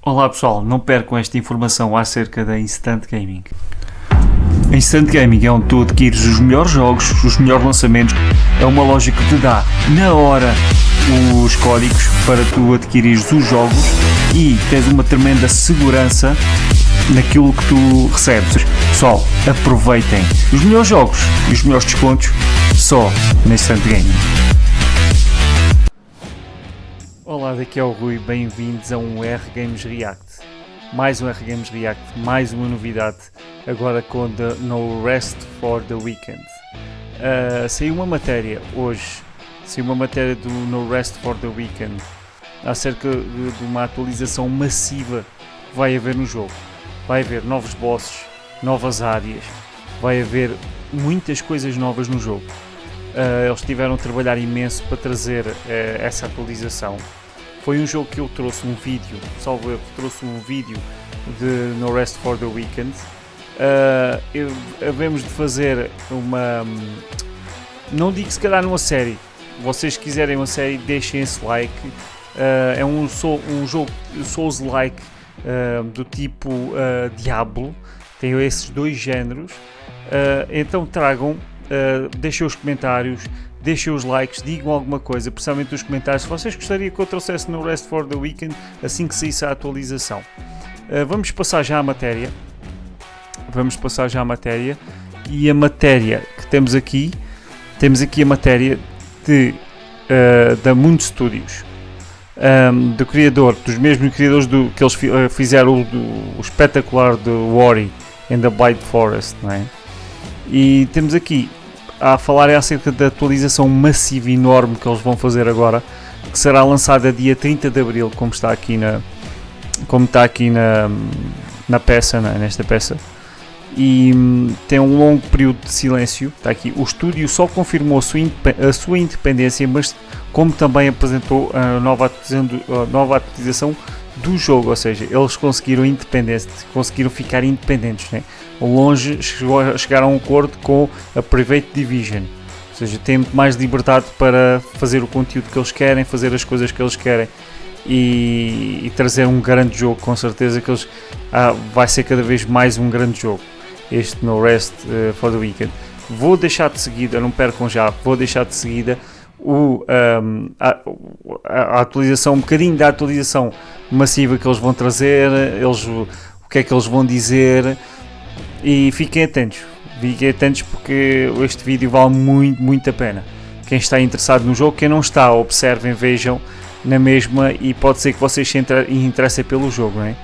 Olá pessoal, não percam esta informação acerca da Instant Gaming. A Instant Gaming é onde tu adquires os melhores jogos, os melhores lançamentos. É uma loja que te dá na hora os códigos para tu adquirires os jogos e tens uma tremenda segurança naquilo que tu recebes. Pessoal, aproveitem os melhores jogos e os melhores descontos só na Instant Gaming. Olá, daqui é o Rui, bem-vindos a um Rgames React. Mais um Rgames React, mais uma novidade, agora com the No Rest for the Weekend. Saiu uma matéria hoje, do No Rest for the Weekend, acerca de uma atualização massiva que vai haver no jogo. Vai haver novos bosses, novas áreas, vai haver muitas coisas novas no jogo. Eles tiveram a trabalhar imenso para trazer essa atualização. Foi um jogo que eu trouxe um vídeo, de No Rest for the Weekend. Havemos de fazer uma... Não digo se calhar numa série. Vocês quiserem uma série, deixem esse like. É um jogo Souls-like do tipo Diablo. Tem esses dois géneros. Então tragam, deixem os comentários, deixem os likes, digam alguma coisa, principalmente nos comentários, se vocês gostariam que eu trouxesse No Rest for the Weekend assim que saísse a atualização. Vamos passar já à matéria. E a matéria que temos aqui a matéria da Muitos Studios, do criador, dos mesmos criadores que eles fizeram o espetacular de Ori and the Blind Forest, não é? E temos aqui a falar acerca da atualização massiva e enorme que eles vão fazer agora, que será lançada dia 30 de Abril, como está aqui na peça, nesta peça. E tem um longo período de silêncio. Está aqui. O estúdio só confirmou a sua independência, mas como também apresentou a nova atualização do jogo, ou seja, eles conseguiram ficar independentes, né? Chegaram a um acordo com a APROVEITA Division, ou seja, têm muito mais liberdade para fazer o conteúdo que eles querem, fazer as coisas que eles querem e trazer um grande jogo. Com certeza que eles vai ser cada vez mais um grande jogo, este No Rest for the Weekend. Vou deixar de seguida, não percam já, a atualização, um bocadinho da atualização massiva que eles vão trazer, o que é que eles vão dizer, e fiquem atentos porque este vídeo vale muito a pena. Quem está interessado no jogo, quem não está, observem, vejam na mesma, e pode ser que vocês se interessem pelo jogo, não é?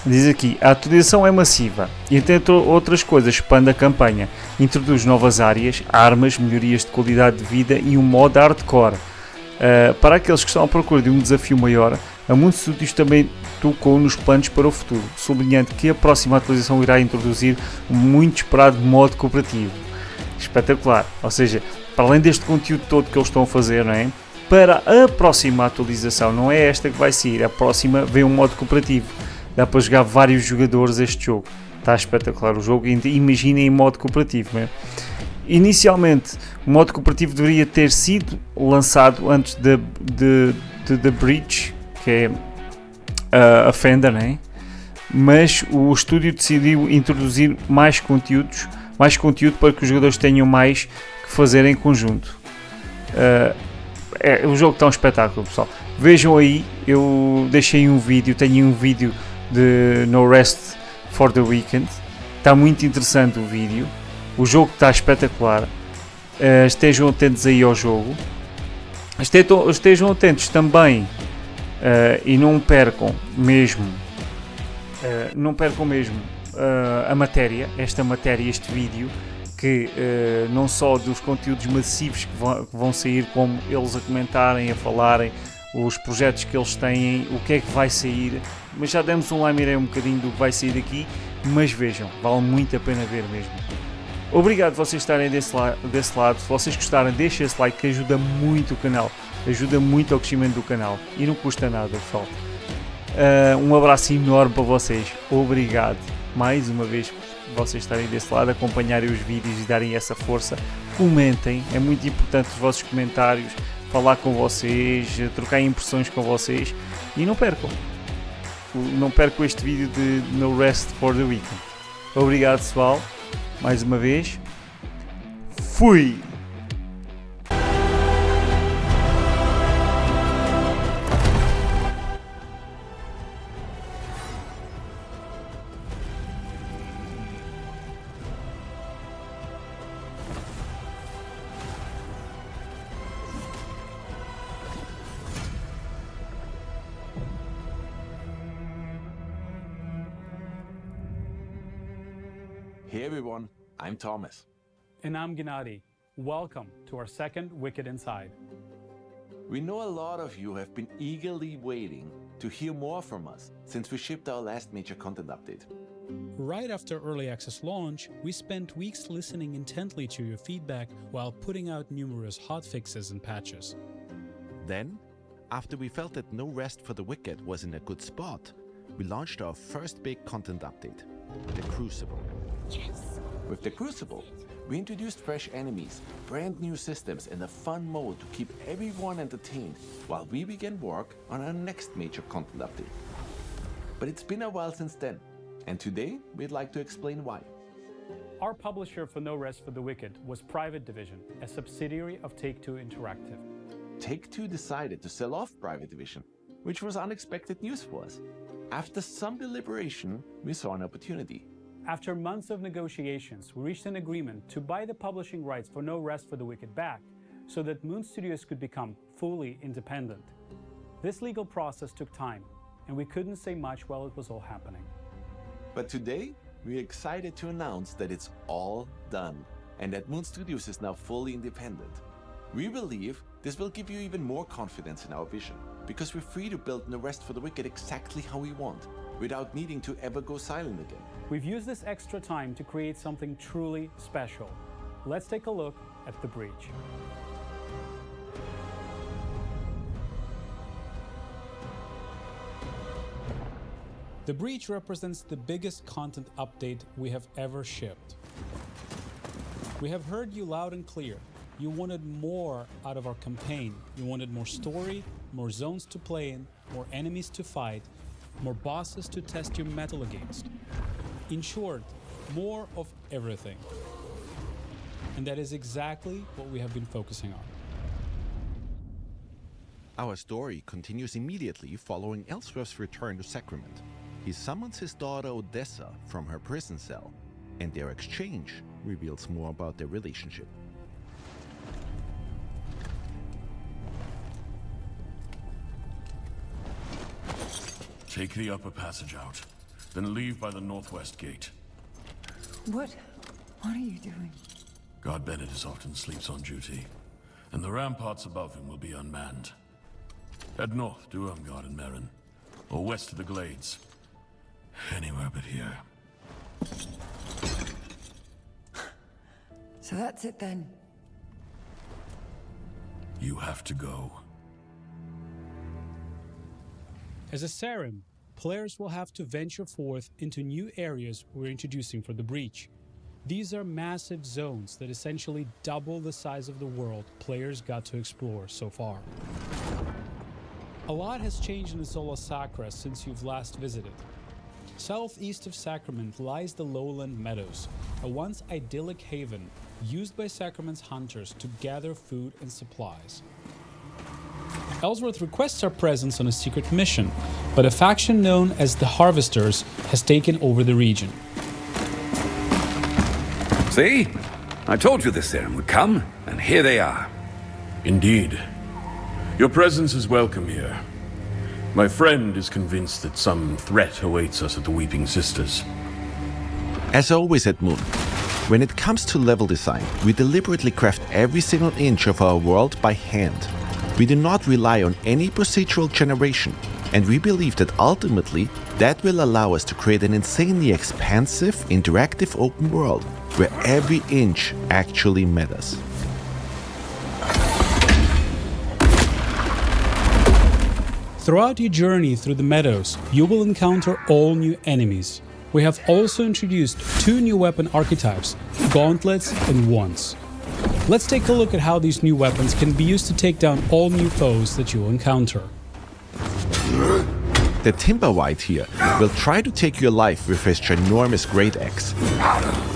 Diz aqui, a atualização é massiva e, entre outras coisas, expande a campanha, introduz novas áreas, armas, melhorias de qualidade de vida e um modo hardcore. Para aqueles que estão à procura de um desafio maior, a Muitos Studios também tocou nos planos para o futuro, sublinhando que a próxima atualização irá introduzir um muito esperado modo cooperativo. Espetacular, ou seja, para além deste conteúdo todo que eles estão a fazer, não é? Para a próxima atualização, não é esta que vai sair, a próxima vem um modo cooperativo. Dá para jogar vários jogadores este jogo. Está espetacular o jogo. Imaginem em modo cooperativo, não é? Inicialmente, o modo cooperativo deveria ter sido lançado antes da Breach, que é a Fender, não é? Mas o estúdio decidiu introduzir mais conteúdo para que os jogadores tenham mais que fazer em conjunto. O jogo está um espetáculo, pessoal. Vejam aí, eu deixei tenho um vídeo de No Rest for the Weekend. Está muito interessante o vídeo. O jogo está espetacular. Estejam atentos aí ao jogo. Estejam atentos também e não percam mesmo a matéria, este vídeo, que não só dos conteúdos massivos que vão sair, como eles a comentarem, a falarem, os projetos que eles têm, o que é que vai sair. Mas já demos um lamirei um bocadinho do que vai sair daqui, mas vejam, vale muito a pena ver mesmo. Obrigado por vocês estarem desse lado. Se vocês gostarem, deixem esse like que ajuda muito o canal, ajuda muito ao crescimento do canal e não custa nada, pessoal. Um abraço enorme para vocês, obrigado mais uma vez por vocês estarem desse lado, acompanharem os vídeos e darem essa força. Comentem, é muito importante os vossos comentários, falar com vocês, trocar impressões com vocês, e não percam. não percam este vídeo de No Rest for the Weekend. Obrigado, pessoal, mais uma vez. Fui! Hey everyone, I'm Thomas. And I'm Gennady. Welcome to our second Wicked Inside. We know a lot of you have been eagerly waiting to hear more from us since we shipped our last major content update. Right after early access launch, we spent weeks listening intently to your feedback while putting out numerous hotfixes and patches. Then, after we felt that No Rest for the Wicked was in a good spot, we launched our first big content update, the Crucible. Yes! With the Crucible, we introduced fresh enemies, brand new systems and a fun mode to keep everyone entertained while we began work on our next major content update. But it's been a while since then, and today we'd like to explain why. Our publisher for No Rest for the Wicked was Private Division, a subsidiary of Take-Two Interactive. Take-Two decided to sell off Private Division, which was unexpected news for us. After some deliberation, we saw an opportunity. After months of negotiations, we reached an agreement to buy the publishing rights for No Rest for the Wicked back, so that Moon Studios could become fully independent. This legal process took time, and we couldn't say much while it was all happening. But today, we're excited to announce that it's all done, and that Moon Studios is now fully independent. We believe this will give you even more confidence in our vision, because we're free to build No Rest for the Wicked exactly how we want, without needing to ever go silent again. We've used this extra time to create something truly special. Let's take a look at the breach. The breach represents the biggest content update we have ever shipped. We have heard you loud and clear. You wanted more out of our campaign. You wanted more story, more zones to play in, more enemies to fight, more bosses to test your mettle against. In short, more of everything. And that is exactly what we have been focusing on. Our story continues immediately following Ellsworth's return to Sacrament. He summons his daughter Odessa from her prison cell, and their exchange reveals more about their relationship. Take the upper passage out, then leave by the northwest gate. What are you doing? Guard Bennett is often sleeps on duty, and the ramparts above him will be unmanned. Head north to Irmgard and Merrin, or west to the Glades. Anywhere but here. So that's it then. You have to go. As a Sarim, players will have to venture forth into new areas we're introducing for the breach. These are massive zones that essentially double the size of the world players got to explore so far. A lot has changed in the Zola Sacra since you've last visited. Southeast of Sacrament lies the Lowland Meadows, a once idyllic haven used by Sacrament's hunters to gather food and supplies. Ellsworth requests our presence on a secret mission, but a faction known as the Harvesters has taken over the region. See? I told you this Sarim would come, and here they are. Indeed. Your presence is welcome here. My friend is convinced that some threat awaits us at the Weeping Sisters. As always at Moon, when it comes to level design, we deliberately craft every single inch of our world by hand. We do not rely on any procedural generation, and we believe that ultimately that will allow us to create an insanely expansive, interactive open world where every inch actually matters. Throughout your journey through the meadows, you will encounter all new enemies. We have also introduced 2 new weapon archetypes, gauntlets and wands. Let's take a look at how these new weapons can be used to take down all new foes that you will encounter. The Timberwhite here will try to take your life with his ginormous great axe.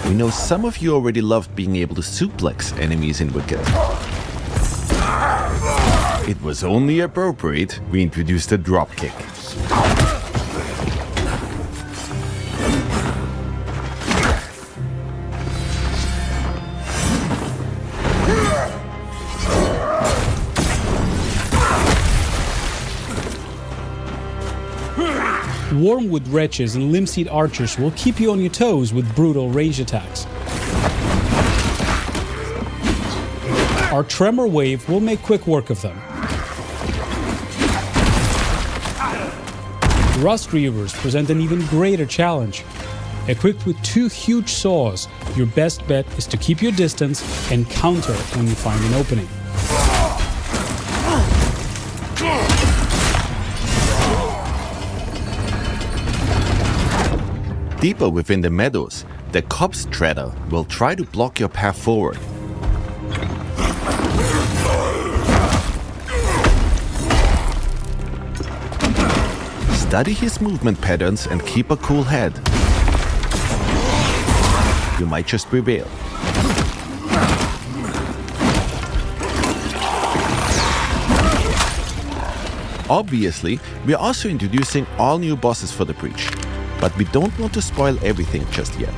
We know some of you already loved being able to suplex enemies in Wicked. It was only appropriate we introduced a dropkick. Wormwood wretches and limb-seed archers will keep you on your toes with brutal range attacks. Our tremor wave will make quick work of them. Rust reavers present an even greater challenge. Equipped with 2 huge saws, your best bet is to keep your distance and counter when you find an opening. Deeper within the meadows, the Copse Treader will try to block your path forward. Study his movement patterns and keep a cool head. You might just prevail. Obviously, we are also introducing all new bosses for the Breach, but we don't want to spoil everything just yet.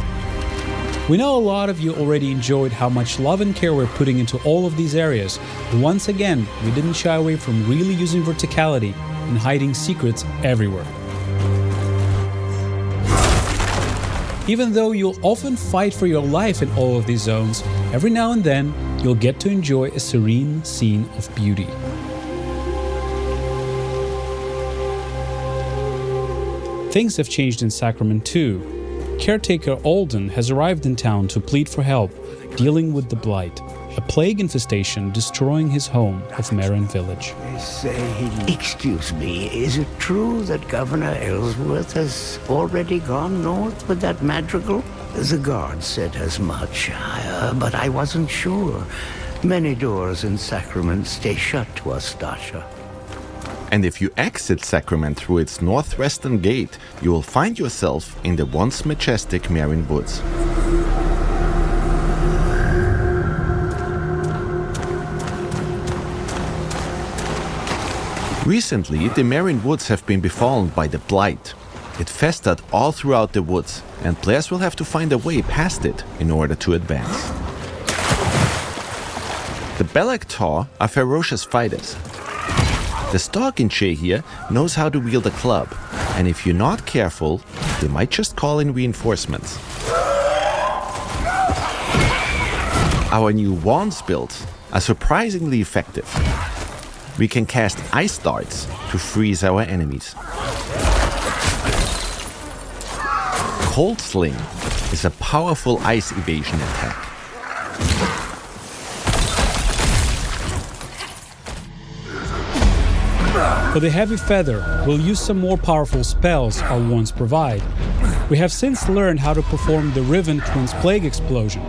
We know a lot of you already enjoyed how much love and care we're putting into all of these areas. Once again, we didn't shy away from really using verticality and hiding secrets everywhere. Even though you'll often fight for your life in all of these zones, every now and then you'll get to enjoy a serene scene of beauty. Things have changed in Sacrament too. Caretaker Alden has arrived in town to plead for help, dealing with the Blight, a plague infestation destroying his home of Marin Village. Excuse me, is it true that Governor Ellsworth has already gone north with that madrigal? The guard said as much, but I wasn't sure. Many doors in Sacrament stay shut to us, Dasha. And if you exit Sacrament through its northwestern gate, you will find yourself in the once majestic Marin Woods. Recently, the Marin Woods have been befallen by the Blight. It festered all throughout the woods, and players will have to find a way past it in order to advance. The Belak Tor are ferocious fighters. The Stalkinche here knows how to wield a club, and if you're not careful, they might just call in reinforcements. Our new wands build are surprisingly effective. We can cast ice darts to freeze our enemies. Cold Sling is a powerful ice evasion attack. For the Heavy Feather, we'll use some more powerful spells our wands provide. We have since learned how to perform the Riven Twins Plague Explosion.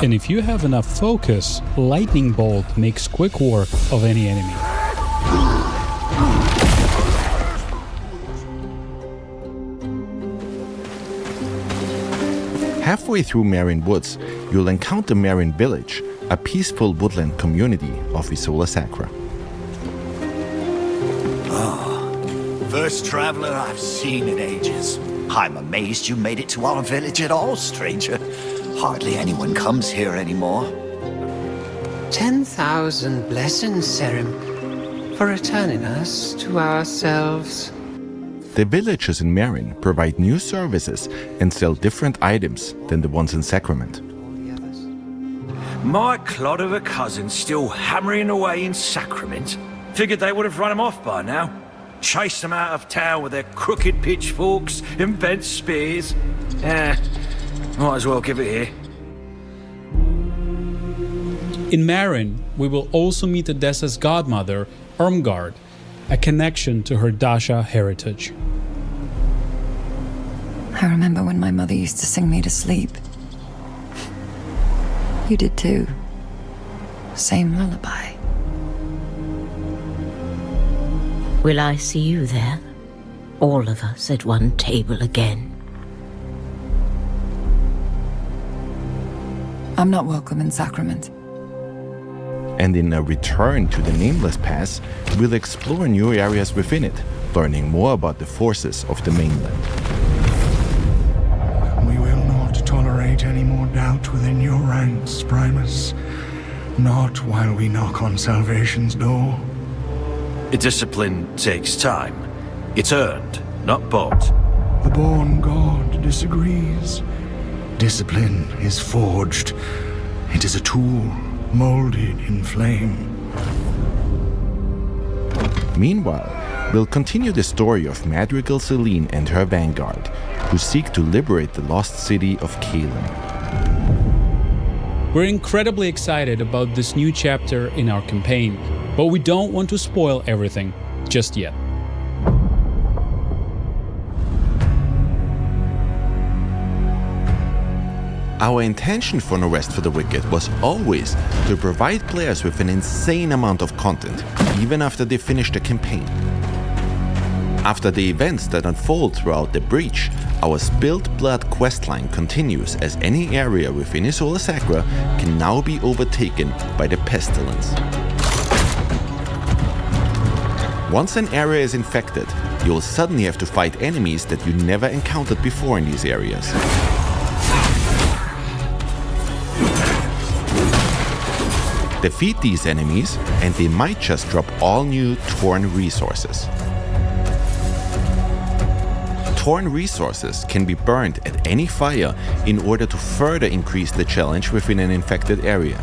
And if you have enough focus, Lightning Bolt makes quick work of any enemy. Halfway through Marin Woods, you'll encounter Marin Village, a peaceful woodland community of Isola Sacra. First traveler I've seen in ages. I'm amazed you made it to our village at all, stranger. Hardly anyone comes here anymore. 10,000 blessings, Serim, for returning us to ourselves. The villagers in Marin provide new services and sell different items than the ones in Sacrament. My clod of a cousin's still hammering away in Sacrament. Figured they would have run him off by now. Chased them out of town with their crooked pitchforks and bent spears. Might as well give it here. In Marin, we will also meet Odessa's godmother, Irmgard, a connection to her Dasha heritage. I remember when my mother used to sing me to sleep. You did too. Same lullaby. Will I see you there? All of us at one table again? I'm not welcome in Sacrament. And in a return to the Nameless Pass, we'll explore new areas within it, learning more about the forces of the mainland. We will not tolerate any more doubt within your ranks, Primus. Not while we knock on salvation's door. Discipline takes time. It's earned, not bought. The born god disagrees. Discipline is forged. It is a tool, molded in flame. Meanwhile, we'll continue the story of Madrigal Celine and her vanguard, who seek to liberate the lost city of Kalen. We're incredibly excited about this new chapter in our campaign, but we don't want to spoil everything just yet. Our intention for No Rest for the Wicked was always to provide players with an insane amount of content, even after they finish the campaign. After the events that unfold throughout the Breach, our Spilled Blood questline continues as any area within Isola Sacra can now be overtaken by the Pestilence. Once an area is infected, you will suddenly have to fight enemies that you never encountered before in these areas. Defeat these enemies, and they might just drop all new Torn resources. Torn resources can be burned at any fire in order to further increase the challenge within an infected area.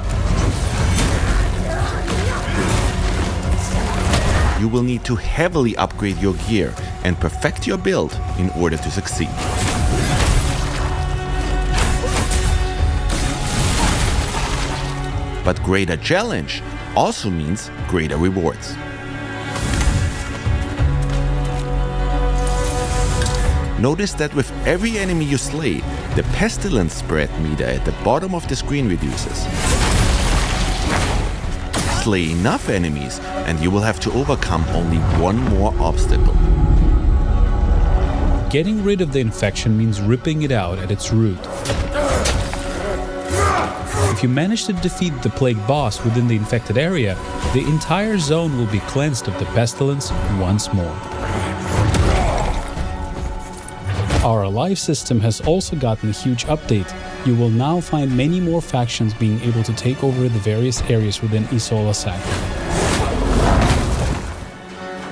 You will need to heavily upgrade your gear and perfect your build in order to succeed. But greater challenge also means greater rewards. Notice that with every enemy you slay, the pestilence spread meter at the bottom of the screen reduces. Slay enough enemies and you will have to overcome only one more obstacle. Getting rid of the infection means ripping it out at its root. If you manage to defeat the plague boss within the infected area, the entire zone will be cleansed of the pestilence once more. Our Alive system has also gotten a huge update. You will now find many more factions being able to take over the various areas within Isola Sacra.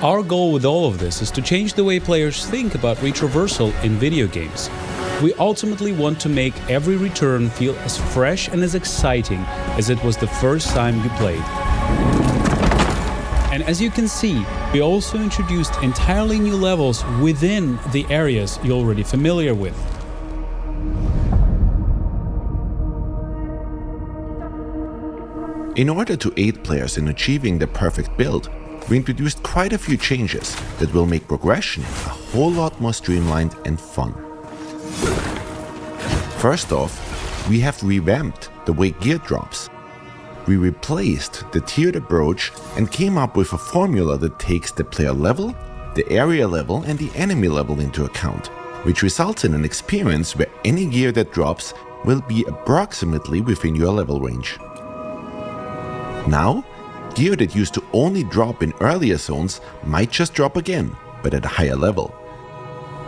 Our goal with all of this is to change the way players think about retraversal in video games. We ultimately want to make every return feel as fresh and as exciting as it was the first time you played. And as you can see, we also introduced entirely new levels within the areas you're already familiar with. In order to aid players in achieving the perfect build, we introduced quite a few changes that will make progression a whole lot more streamlined and fun. First off, we have revamped the way gear drops. We replaced the tiered approach and came up with a formula that takes the player level, the area level and the enemy level into account, which results in an experience where any gear that drops will be approximately within your level range. Now, gear that used to only drop in earlier zones might just drop again, but at a higher level.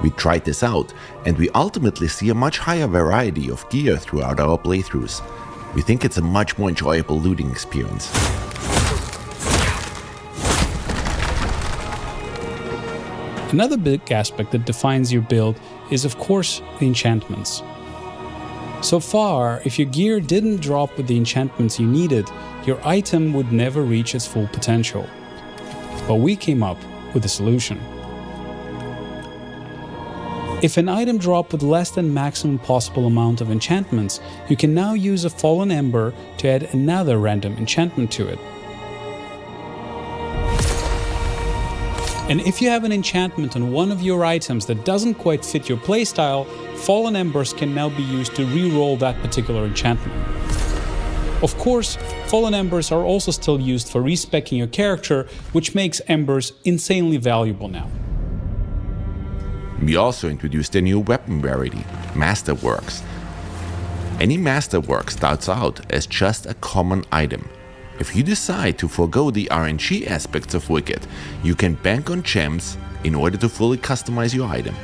We tried this out, and we ultimately see a much higher variety of gear throughout our playthroughs. We think it's a much more enjoyable looting experience. Another big aspect that defines your build is, of course, the enchantments. So far, if your gear didn't drop with the enchantments you needed, your item would never reach its full potential. But we came up with a solution. If an item dropped with less than maximum possible amount of enchantments, you can now use a Fallen Ember to add another random enchantment to it. And if you have an enchantment on one of your items that doesn't quite fit your playstyle, Fallen Embers can now be used to re-roll that particular enchantment. Of course, fallen embers are also still used for respeccing your character, which makes embers insanely valuable now. We also introduced a new weapon rarity, Masterworks. Any Masterwork starts out as just a common item. If you decide to forego the RNG aspects of Wicked, you can bank on gems in order to fully customize your item.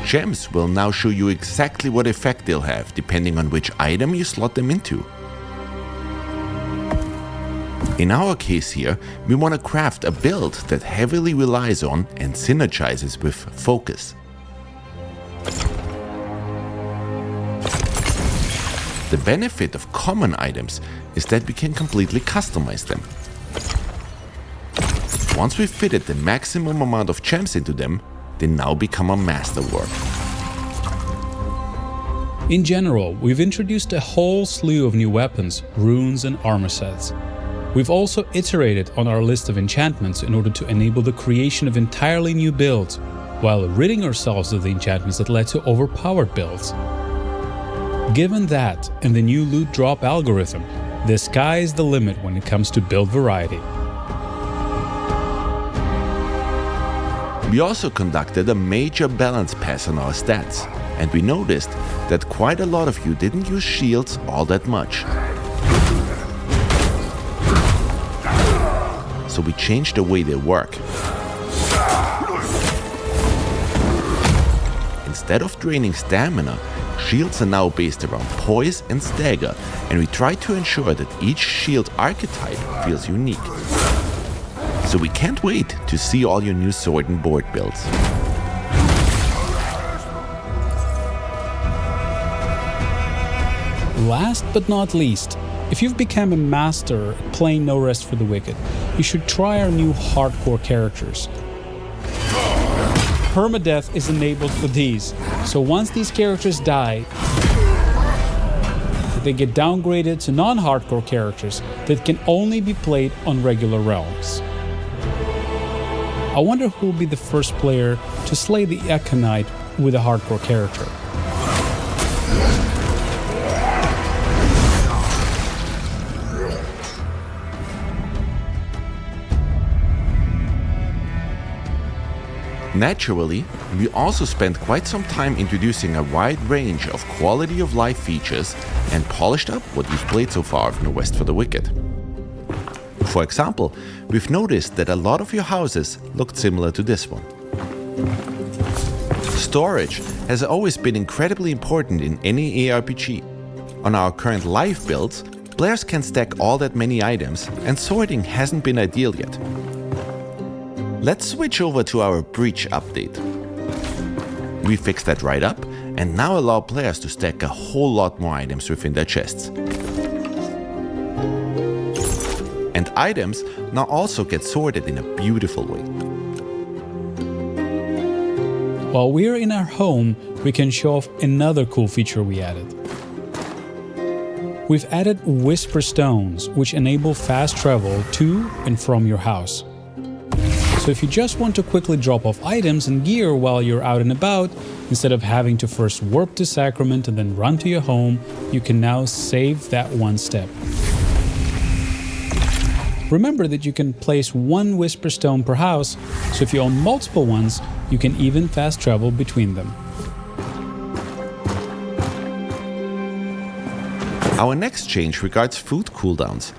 Gems will now show you exactly what effect they'll have depending on which item you slot them into. In our case here, we want to craft a build that heavily relies on and synergizes with focus. The benefit of common items is that we can completely customize them. Once we've fitted the maximum amount of gems into them, they now become a masterwork. In general, we've introduced a whole slew of new weapons, runes and armor sets. We've also iterated on our list of enchantments in order to enable the creation of entirely new builds, while ridding ourselves of the enchantments that led to overpowered builds. Given that and the new loot drop algorithm, the sky is the limit when it comes to build variety. We also conducted a major balance pass on our stats, and we noticed that quite a lot of you didn't use shields all that much. So we changed the way they work. Instead of draining stamina, shields are now based around poise and stagger, and we try to ensure that each shield archetype feels unique. So we can't wait to see all your new sword and board builds. Last but not least, if you've become a master at playing No Rest for the Wicked, you should try our new hardcore characters. Permadeath is enabled for these, so once these characters die, they get downgraded to non-hardcore characters that can only be played on regular realms. I wonder who will be the first player to slay the Aconite with a hardcore character. Naturally, we also spent quite some time introducing a wide range of quality of life features and polished up what we've played so far of No Rest for the Wicked. For example, we've noticed that a lot of your houses looked similar to this one. Storage has always been incredibly important in any ARPG. On our current live builds, players can stack all that many items, and sorting hasn't been ideal yet. Let's switch over to our breach update. We fixed that right up and now allow players to stack a whole lot more items within their chests. And items now also get sorted in a beautiful way. While we're in our home, we can show off another cool feature we added. We've added Whisper Stones, which enable fast travel to and from your house. So if you just want to quickly drop off items and gear while you're out and about, instead of having to first warp to Sacrament and then run to your home, you can now save that one step. Remember that you can place one Whisper Stone per house, so if you own multiple ones, you can even fast travel between them. Our next change regards food cooldowns.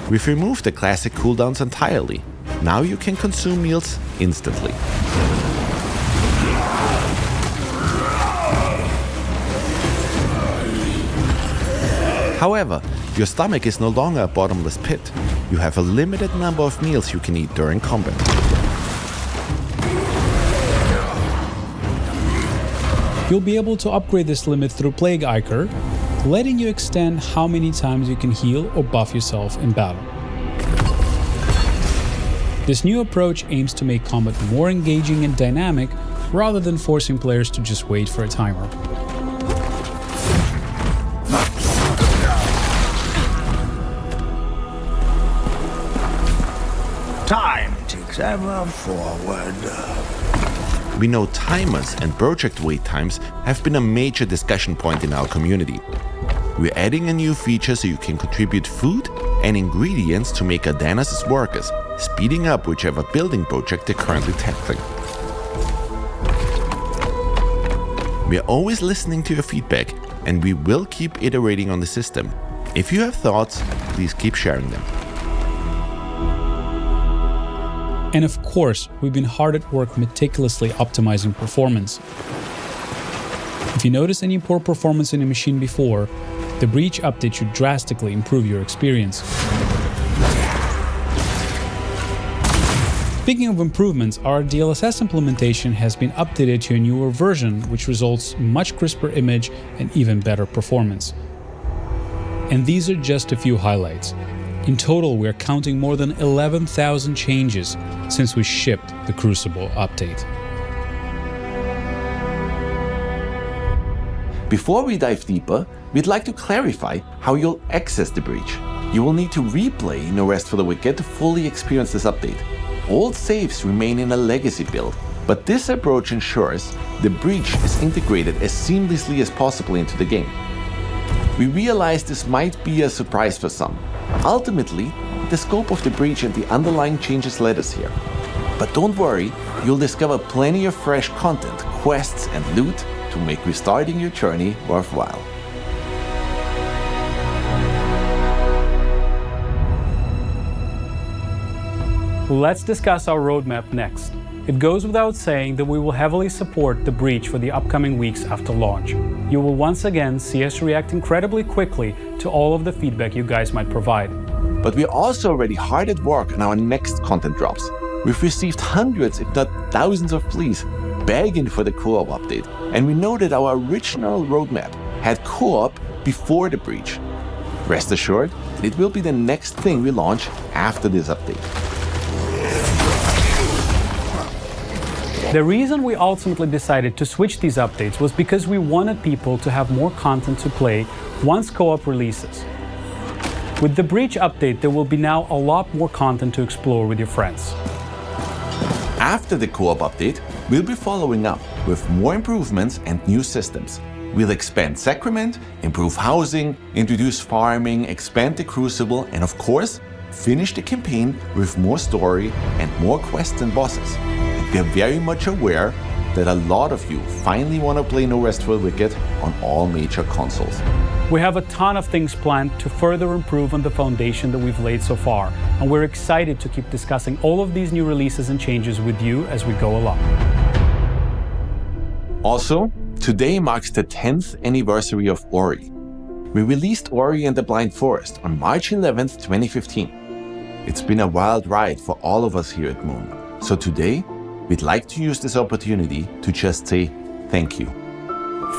We've removed the classic cooldowns entirely. Now you can consume meals instantly. However, your stomach is no longer a bottomless pit. You have a limited number of meals you can eat during combat. You'll be able to upgrade this limit through Plague Ichor, letting you extend how many times you can heal or buff yourself in battle. This new approach aims to make combat more engaging and dynamic, rather than forcing players to just wait for a timer. Time ticks ever forward. We know timers and project wait times have been a major discussion point in our community. We're adding a new feature so you can contribute food and ingredients to make Ardennes' workers, speeding up whichever building project they're currently tackling. We're always listening to your feedback, and we will keep iterating on the system. If you have thoughts, please keep sharing them. And of course, we've been hard at work meticulously optimizing performance. If you notice any poor performance in a machine before, the Breach update should drastically improve your experience. Speaking of improvements, our DLSS implementation has been updated to a newer version, which results in much crisper image and even better performance. And these are just a few highlights. In total, we are counting more than 11,000 changes since we shipped the Crucible update. Before we dive deeper, we'd like to clarify how you'll access the Breach. You will need to replay No Rest for the Wicked to fully experience this update. Old saves remain in a legacy build, but this approach ensures the Breach is integrated as seamlessly as possible into the game. We realize this might be a surprise for some. Ultimately, the scope of the Breach and the underlying changes led us here. But don't worry, you'll discover plenty of fresh content, quests and loot to make restarting your journey worthwhile. Let's discuss our roadmap next. It goes without saying that we will heavily support the Breach for the upcoming weeks after launch. You will once again see us react incredibly quickly to all of the feedback you guys might provide. But we're also already hard at work on our next content drops. We've received hundreds, if not thousands of pleas begging for the co-op update, and we know that our original roadmap had co-op before the Breach. Rest assured, it will be the next thing we launch after this update. The reason we ultimately decided to switch these updates was because we wanted people to have more content to play once co-op releases. With the Breach update, there will be now a lot more content to explore with your friends. After the co-op update, we'll be following up with more improvements and new systems. We'll expand Sacrament, improve housing, introduce farming, expand the Crucible, and of course, finish the campaign with more story and more quests and bosses. We are very much aware that a lot of you finally want to play No Rest for the Wicked on all major consoles. We have a ton of things planned to further improve on the foundation that we've laid so far, and we're excited to keep discussing all of these new releases and changes with you as we go along. Also, today marks the 10th anniversary of Ori. We released Ori and the Blind Forest on March 11th, 2015. It's been a wild ride for all of us here at Moon, so today, we'd like to use this opportunity to just say thank you.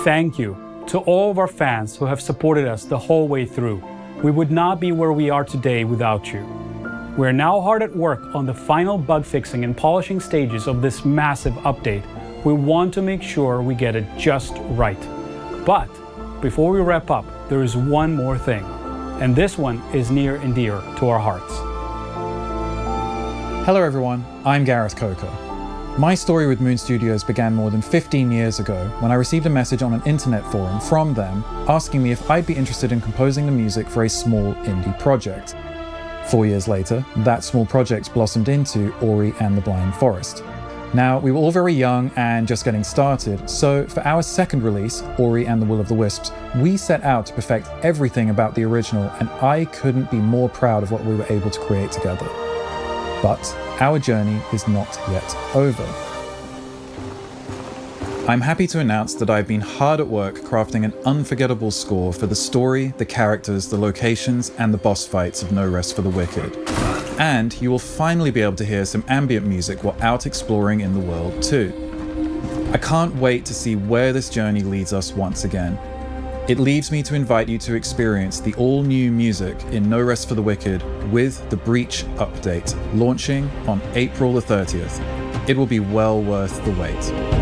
Thank you to all of our fans who have supported us the whole way through. We would not be where we are today without you. We're now hard at work on the final bug fixing and polishing stages of this massive update. We want to make sure we get it just right. But before we wrap up, there is one more thing, and this one is near and dear to our hearts. Hello everyone, I'm Gareth Coker. My story with Moon Studios began more than 15 years ago when I received a message on an internet forum from them asking me if I'd be interested in composing the music for a small indie project. 4 years later, that small project blossomed into Ori and the Blind Forest. Now, we were all very young and just getting started, so for our second release, Ori and the Will of the Wisps, we set out to perfect everything about the original, and I couldn't be more proud of what we were able to create together. But our journey is not yet over. I'm happy to announce that I've been hard at work crafting an unforgettable score for the story, the characters, the locations, and the boss fights of No Rest for the Wicked. And you will finally be able to hear some ambient music while out exploring in the world too. I can't wait to see where this journey leads us once again. It leaves me to invite you to experience the all-new music in No Rest for the Wicked with the Breach update, launching on April the 30th. It will be well worth the wait.